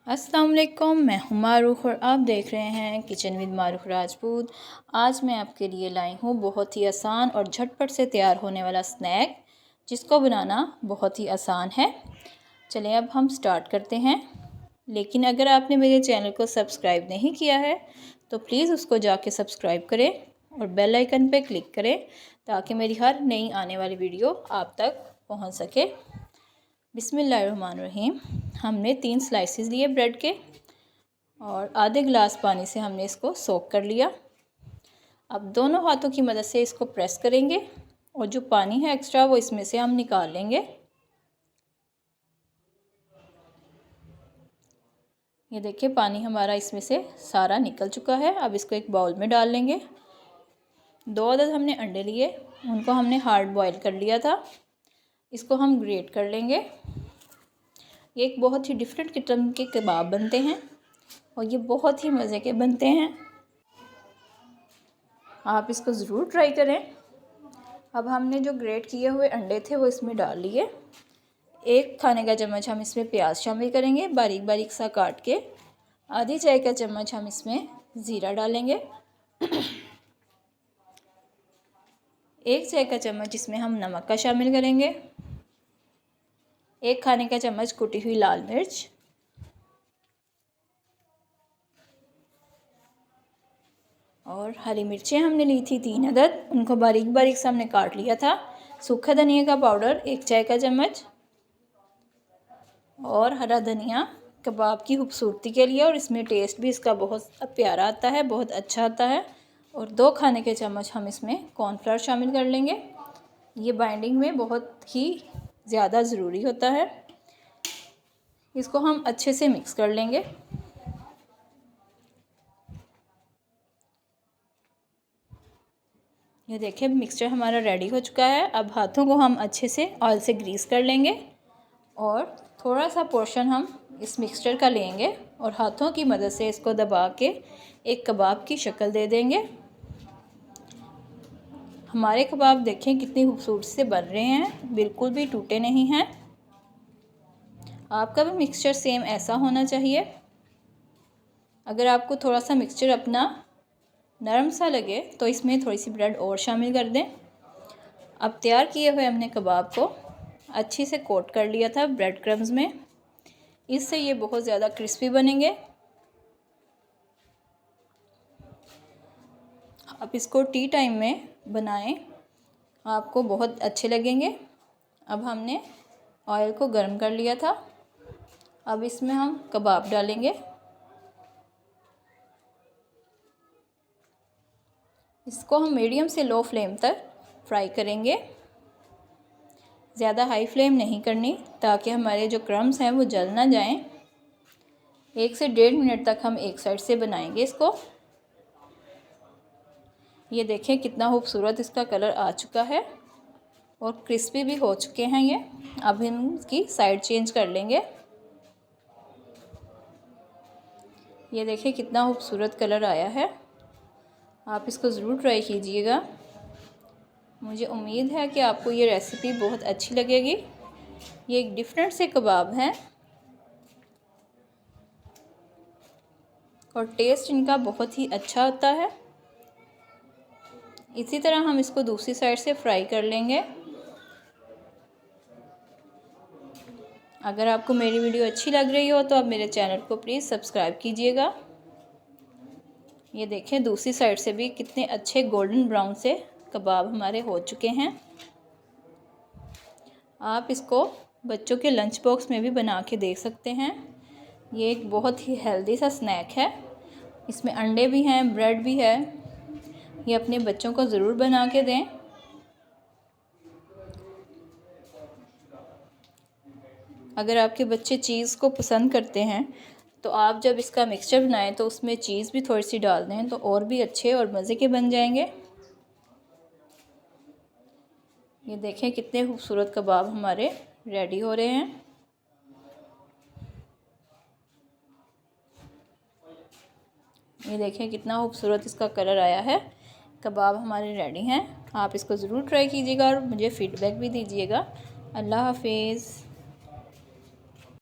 अस्सलाम वालेकुम, मैं हूँ मारूख और आप देख रहे हैं किचन विद मारूख राजपूत। आज मैं आपके लिए लाई हूँ बहुत ही आसान और झटपट से तैयार होने वाला स्नैक, जिसको बनाना बहुत ही आसान है। चलें अब हम स्टार्ट करते हैं। लेकिन अगर आपने मेरे चैनल को सब्सक्राइब नहीं किया है तो प्लीज़ उसको जाके सब्सक्राइब करें और बेल आइकन पर क्लिक करें ताकि मेरी हर नई आने वाली वीडियो आप तक पहुँच सके। बिस्मिल्लाहिर्रहमानिर्रहीम। हमने 3 स्लाइसेस लिए ब्रेड के और आधे गिलास पानी से हमने इसको सोक कर लिया। अब दोनों हाथों की मदद से इसको प्रेस करेंगे और जो पानी है एक्स्ट्रा वो इसमें से हम निकाल लेंगे। ये देखिए पानी हमारा इसमें से सारा निकल चुका है। अब इसको एक बाउल में डाल लेंगे। 2 अदद हमने अंडे लिए, उनको हमने हार्ड बॉयल कर लिया था। इसको हम ग्रेट कर लेंगे। ये एक बहुत ही डिफरेंट किस्म के कबाब बनते हैं और ये बहुत ही मज़े के बनते हैं। आप इसको ज़रूर ट्राई करें। अब हमने जो ग्रेट किए हुए अंडे थे वो इसमें डाल लिए। 1 खाने का चम्मच हम इसमें प्याज शामिल करेंगे बारीक बारीक सा काट के। आधी चाय का चम्मच हम इसमें ज़ीरा डालेंगे। 1 चाय का चम्मच इसमें हम नमक का शामिल करेंगे। 1 खाने का चम्मच कुटी हुई लाल मिर्च और हरी मिर्चें हमने ली थी 3 अदद, उनको बारीक बारीक से हमने काट लिया था। सूखा धनिया का पाउडर 1 चाय का चम्मच और हरा धनिया कबाब की खूबसूरती के लिए और इसमें टेस्ट भी इसका बहुत प्यारा आता है, बहुत अच्छा आता है। और 2 खाने के चम्मच हम इसमें कॉर्नफ्लावर शामिल कर लेंगे। ये बाइंडिंग में बहुत ही ज़्यादा ज़रूरी होता है। इसको हम अच्छे से मिक्स कर लेंगे। ये देखिए मिक्सचर हमारा रेडी हो चुका है। अब हाथों को हम अच्छे से ऑयल से ग्रीस कर लेंगे और थोड़ा सा पोर्शन हम इस मिक्सचर का लेंगे और हाथों की मदद से इसको दबा के एक कबाब की शक्ल दे देंगे। हमारे कबाब देखें कितनी खूबसूरती से बन रहे हैं, बिल्कुल भी टूटे नहीं हैं। आपका भी मिक्सचर सेम ऐसा होना चाहिए। अगर आपको थोड़ा सा मिक्सचर अपना नरम सा लगे तो इसमें थोड़ी सी ब्रेड और शामिल कर दें। अब तैयार किए हुए हमने कबाब को अच्छे से कोट कर लिया था ब्रेड क्रम्स में। इससे ये बहुत ज़्यादा क्रिस्पी बनेंगे। आप इसको टी टाइम में बनाएं, आपको बहुत अच्छे लगेंगे। अब हमने ऑयल को गर्म कर लिया था। अब इसमें हम कबाब डालेंगे। इसको हम मीडियम से लो फ्लेम तक फ्राई करेंगे। ज़्यादा हाई फ्लेम नहीं करनी ताकि हमारे जो क्रम्स हैं वो जल ना जाएं। 1 से 1.5 मिनट तक हम एक साइड से बनाएंगे इसको। ये देखें कितना खूबसूरत इसका कलर आ चुका है और क्रिस्पी भी हो चुके हैं ये। अब हम इसकी साइड चेंज कर लेंगे। ये देखिए कितना खूबसूरत कलर आया है। आप इसको ज़रूर ट्राई कीजिएगा। मुझे उम्मीद है कि आपको ये रेसिपी बहुत अच्छी लगेगी। ये एक डिफरेंट से कबाब हैं और टेस्ट इनका बहुत ही अच्छा होता है। इसी तरह हम इसको दूसरी साइड से फ्राई कर लेंगे। अगर आपको मेरी वीडियो अच्छी लग रही हो तो आप मेरे चैनल को प्लीज़ सब्सक्राइब कीजिएगा। ये देखें दूसरी साइड से भी कितने अच्छे गोल्डन ब्राउन से कबाब हमारे हो चुके हैं। आप इसको बच्चों के लंच बॉक्स में भी बना के दे सकते हैं। ये एक बहुत ही हेल्दी सा स्नैक है। इसमें अंडे भी हैं, ब्रेड भी है। ये अपने बच्चों को ज़रूर बना के दें। अगर आपके बच्चे चीज़ को पसंद करते हैं तो आप जब इसका मिक्सचर बनाएं तो उसमें चीज़ भी थोड़ी सी डाल दें तो और भी अच्छे और मज़े के बन जाएंगे। ये देखें कितने खूबसूरत कबाब हमारे रेडी हो रहे हैं। ये देखें कितना खूबसूरत इसका कलर आया है। कबाब हमारे रेडी हैं। आप इसको ज़रूर ट्राई कीजिएगा और मुझे फ़ीडबैक भी दीजिएगा। अल्लाह हाफिज़।